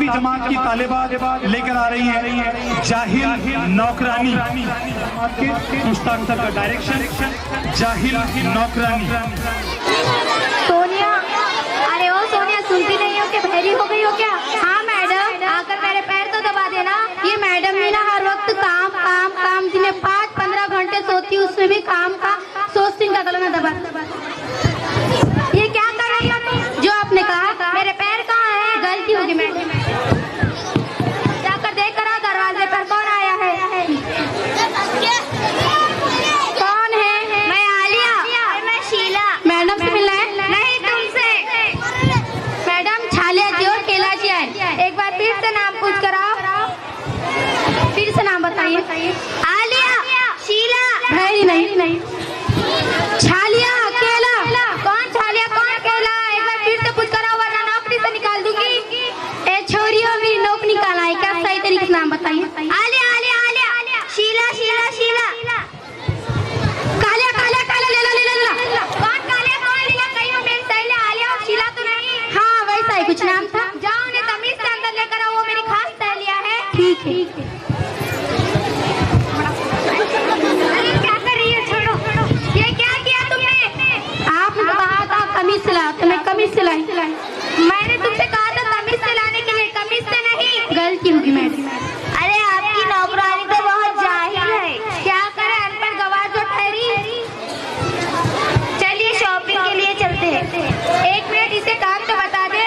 10वीं जमात की तालिबात लेकर आ रही हैं जाहिल नौकरानी। आपके मुश्ताक सर का डायरेक्शन, जाहिल नौकरानी। सोनिया, अरे ओ सोनिया, सुनती नहीं हो क्या? बहरी हो गई हो क्या? हाँ मैडम, आकर मेरे पैर तो दबा देना। ये मैडम भी ना हर वक्त काम काम काम, जिन्हें 5-15 घंटे सोती उसमें भी काम का सोचती का गला ना दबा। ये क्या कर रही हो तुम? जो आपने कहा मेरे पैर कहाँ है? गलती होगी मैडम। जाकर देख कर आओ दरवाजे पर कौन आया है। कौन है? मैं आलिया। मैं शीला। मैडम से मिलना है? नहीं, तुमसे। मैडम, छालिया जी और केला जी आए। एक बार फिर से नाम पूछ कर आओ। फिर से नाम बताइए। आलिया, शीला। नहीं, छालिया, केला। कौन छालिया कौन केला? एक बार फिर से पूछ कर आओ वरना नौकरी से निकाल दूंगी। ए छोरियों, मेरी नौकरी निकाला है क्या? सही तरीके से नाम बताइए। आलिया, शीला, कालिया, लेला। कौन कालिया कौन लीला? कहीं वो मेरी सहेली आलिया और शीला तो नहीं? हाँ, वैसा ही कुछ नाम था। जाओ उन्हें तमीज से अंदर लेकर आओ, वो मेरी खास सहेलियां हैं। ठीक है। क्या कर रही है? छोड़ो। ये क्या किया तुमने? आपने तो कहा था कमीज सिला, तो मैं कमीज सिलाई। मैंने तुमसे कहा था कमीज सिलाने के लिए, कमीज से नहीं। गलती होगी मैडम। अरे आपकी नौकरानी तो बहुत जाहिल है। क्या करे, अनपढ़ गवार जो ठहरी। चलिए शॉपिंग के लिए चलते हैं। 1 मिनट, इसे काम तो बता दे।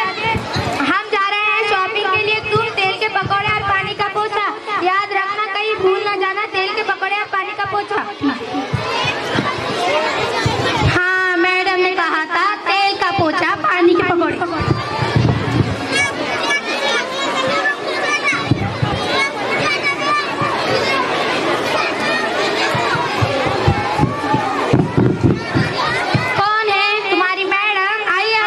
हम जा रहे हैं शॉपिंग के लिए। तुम तेल के पकौड़े और पानी का पोछा याद रखना, कहीं भूल ना जाना। तेल के पकौड़े और पानी का पोछा। हाँ, मैडम ने कहा था तेल का पोछा, पानी के पकौड़े। कौन है? तुम्हारी मैडम। आइए।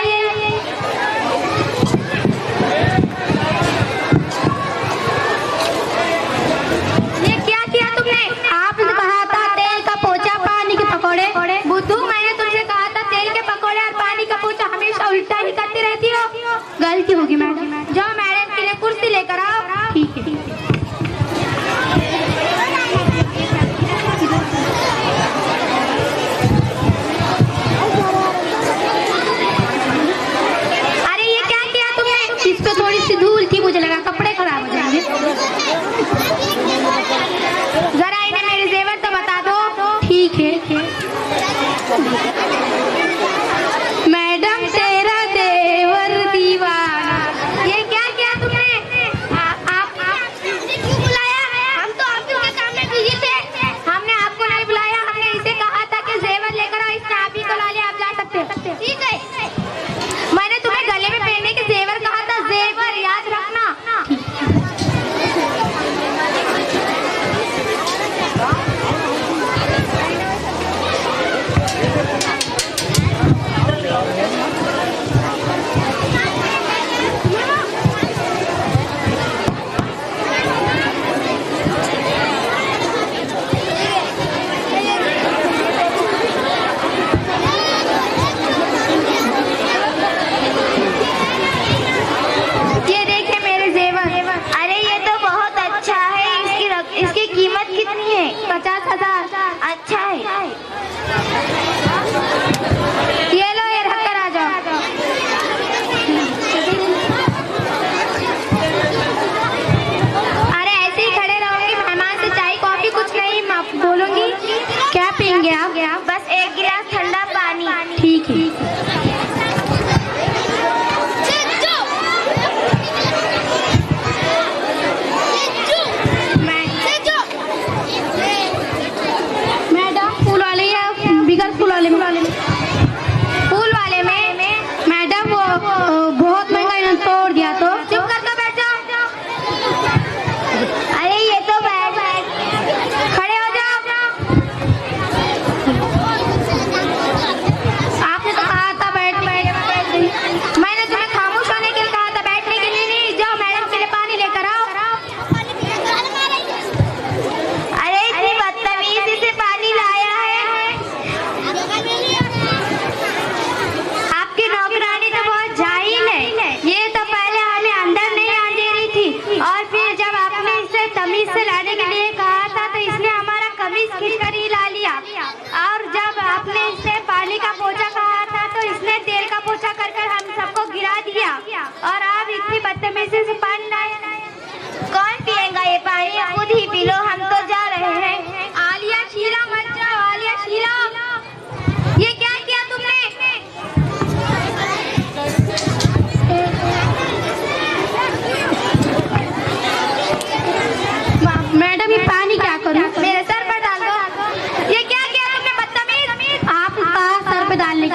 ये क्या किया तुमने? आपने तो कहा था तेल का पोछा, पानी के पकौड़े। बुद्धू, मैंने तुमसे कहा था तेल के पकौड़े और पानी का पोछा। हमेशा उल्टा ही करती रहती हो। गलती होगी मैडम। जाओ मैडम के लिए कुर्सी लेकर आओ। ठीक है। अरे ये क्या किया तुमने? इस पे थोड़ी सी धूल थी, मुझे लगा कपड़े खराब हो जाएंगे। जरा इन्हें मेरे जेवर तो बता दो। ठीक है। मैडम, तेरा देवर दीवाना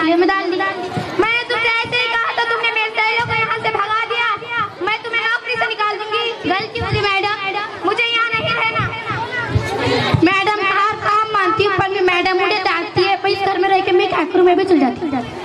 थालियों में डाल दी। मैंने तुमसे ऐसे ही कहा था, तुमने मेरे सहेलियों को यहाँ से भगा दिया। मैं तुम्हें नौकरी से निकाल दूंगी। गलती हुई मैडम, मुझे यहाँ नहीं रहना। मैडम हर काम मानती हूँ, पर मैं मैडम मुझे डांटती है, पर इस घर में रह के मैं क्या करूँ, मैं भी चल जाती हूँ।